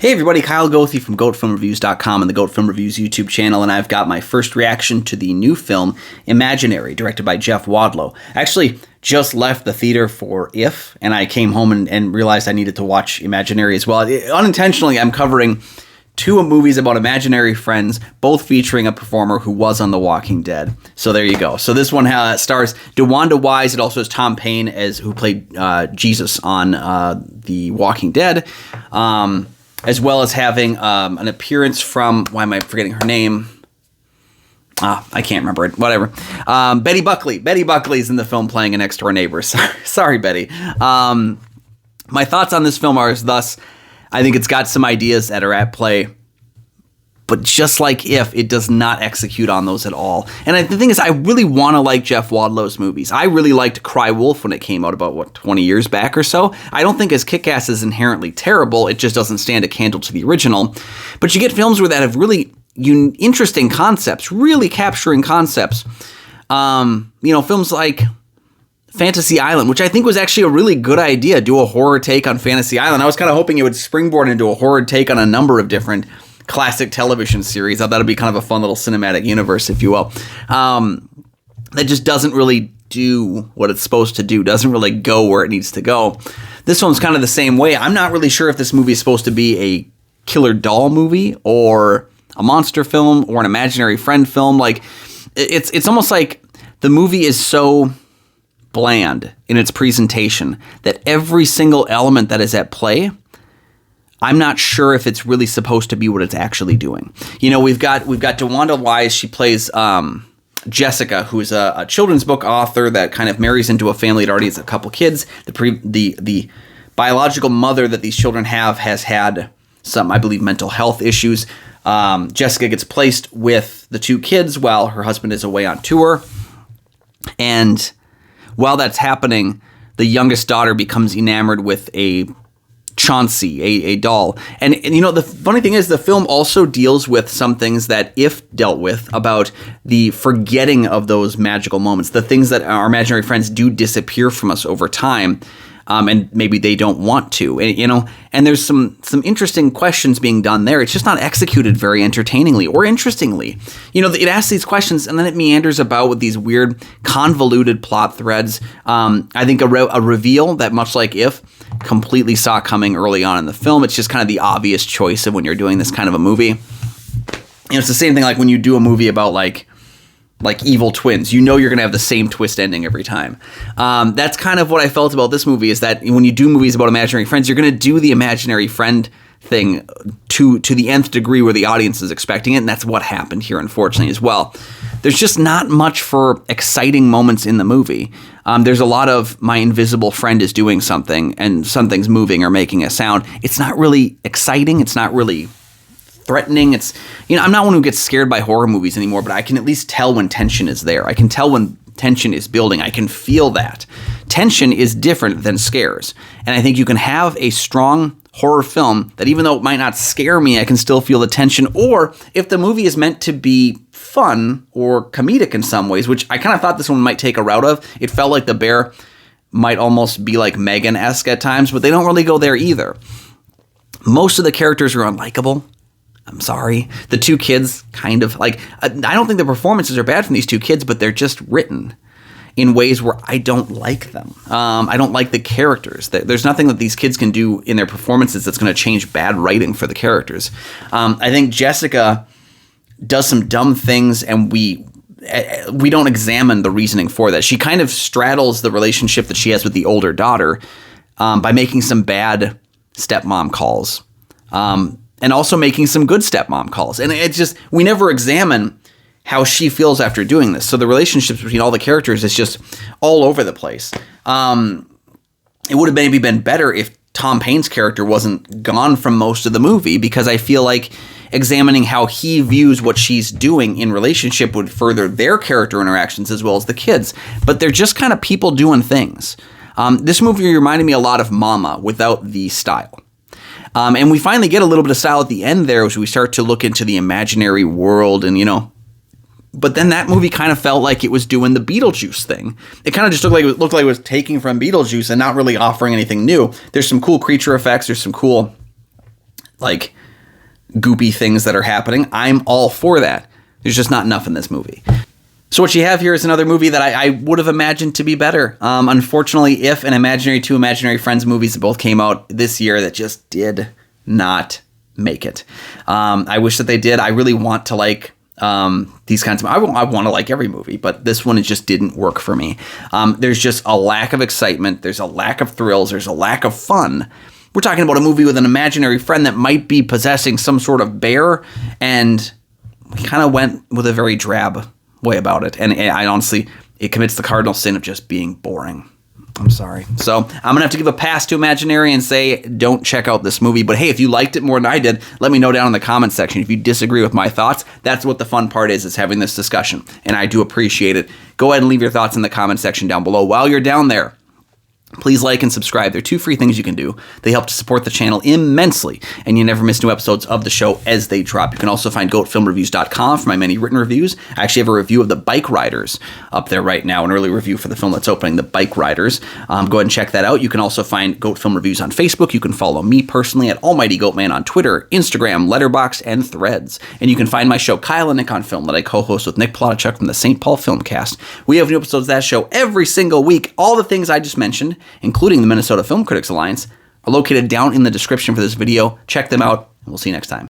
Hey everybody, Kyle Goethe from GoatFilmReviews.com and the Goat Film Reviews YouTube channel, and I've got my first reaction to the new film, Imaginary, directed by Jeff Wadlow. I actually just left the theater for If, and I came home and realized I needed to watch Imaginary as well. Unintentionally, I'm covering two movies about imaginary friends, both featuring a performer who was on The Walking Dead. So there you go. So this one stars DeWanda Wise. It also has Tom Payne who played Jesus on The Walking Dead, as well as having an appearance from, why am I forgetting her name? I can't remember it. Whatever. Betty Buckley. Betty Buckley's in the film playing a next-door neighbor. Sorry, Betty. My thoughts on this film are as thus. I think it's got some ideas that are at play, but just like If, it does not execute on those at all. And the thing is, I really want to like Jeff Wadlow's movies. I really liked Cry Wolf when it came out about, 20 years back or so. I don't think his Kick-Ass is inherently terrible. It just doesn't stand a candle to the original. But you get films that have really interesting concepts, really capturing concepts. Films like Fantasy Island, which I think was actually a really good idea, do a horror take on Fantasy Island. I was kind of hoping it would springboard into a horror take on a number of different classic television series. I thought it'd be kind of a fun little cinematic universe, if you will. That just doesn't really do what it's supposed to do, doesn't really go where it needs to go. This one's kind of the same way. I'm not really sure if this movie is supposed to be a killer doll movie or a monster film or an imaginary friend film. Like, it's almost like the movie is so bland in its presentation that every single element that is at play, I'm not sure if it's really supposed to be what it's actually doing. We've got DeWanda Wise. She plays Jessica, who's a children's book author that kind of marries into a family that already has a couple kids. The biological mother that these children has had some, I believe, mental health issues. Jessica gets placed with the two kids while her husband is away on tour, and while that's happening, the youngest daughter becomes enamored with a Chauncey, a doll. And the funny thing is, the film also deals with some things that If dealt with, about the forgetting of those magical moments, the things that our imaginary friends do disappear from us over time. And maybe they don't want to, and there's some interesting questions being done there. It's just not executed very entertainingly or interestingly. It asks these questions and then it meanders about with these weird, convoluted plot threads. I think a reveal that, much like If, completely saw coming early on in the film. It's just kind of the obvious choice of when you're doing this kind of a movie. It's the same thing like when you do a movie about like evil twins. You're going to have the same twist ending every time. That's kind of what I felt about this movie, is that when you do movies about imaginary friends, you're going to do the imaginary friend thing to the nth degree where the audience is expecting it, and that's what happened here, unfortunately, as well. There's just not much for exciting moments in the movie. There's a lot of my invisible friend is doing something, and something's moving or making a sound. It's not really exciting. It's not really threatening. It's, I'm not one who gets scared by horror movies anymore, but I can at least tell when tension is there. I can tell when tension is building. I can feel that. Tension is different than scares. And I think you can have a strong horror film that, even though it might not scare me, I can still feel the tension. Or if the movie is meant to be fun or comedic in some ways, which I kind of thought this one might take a route of. It felt like The Bear might almost be like Megan-esque at times, but they don't really go there either. Most of the characters are unlikable. I'm sorry. The two kids, kind of like, I don't think the performances are bad from these two kids, but they're just written in ways where I don't like them. I don't like the characters. There's nothing that these kids can do in their performances that's going to change bad writing for the characters. I think Jessica does some dumb things, and we don't examine the reasoning for that. She kind of straddles the relationship that she has with the older daughter by making some bad stepmom calls. And also making some good stepmom calls. And it's just, we never examine how she feels after doing this. So the relationships between all the characters is just all over the place. It would have maybe been better if Tom Payne's character wasn't gone from most of the movie, because I feel like examining how he views what she's doing in relationship would further their character interactions as well as the kids. But they're just kind of people doing things. This movie reminded me a lot of Mama without the style. And we finally get a little bit of style at the end there as we start to look into the imaginary world and, but then that movie kind of felt like it was doing the Beetlejuice thing. It kind of just looked like it was taking from Beetlejuice and not really offering anything new. There's some cool creature effects. There's some cool like goopy things that are happening. I'm all for that. There's just not enough in this movie. So what you have here is another movie that I would have imagined to be better. Unfortunately, If and Imaginary 2 Imaginary Friends movies that both came out this year that just did not make it. I wish that they did. I really want to like these kinds of... I want to like every movie, but this one, it just didn't work for me. There's just a lack of excitement. There's a lack of thrills. There's a lack of fun. We're talking about a movie with an imaginary friend that might be possessing some sort of bear, and we kind of went with a very drab way about it. And I honestly, it commits the cardinal sin of just being boring. I'm sorry. So I'm going to have to give a pass to Imaginary and say, don't check out this movie. But hey, if you liked it more than I did, let me know down in the comments section. If you disagree with my thoughts, that's what the fun part is having this discussion. And I do appreciate it. Go ahead and leave your thoughts in the comment section down below. While you're down there, please like and subscribe. They're 2 free things you can do. They help to support the channel immensely, and you never miss new episodes of the show as they drop. You can also find goatfilmreviews.com for my many written reviews. I actually have a review of The Bike Riders up there right now, an early review for the film that's opening, The Bike Riders. Go ahead and check that out. You can also find Goat Film Reviews on Facebook. You can follow me personally at Almighty Goatman on Twitter, Instagram, Letterboxd, and Threads. And you can find my show, Kyle and Nick on Film, that I co-host with Nick Plotachuk from the St. Paul Filmcast. We have new episodes of that show every single week. All the things I just mentioned, including the Minnesota Film Critics Alliance, are located down in the description for this video. Check them out, and we'll see you next time.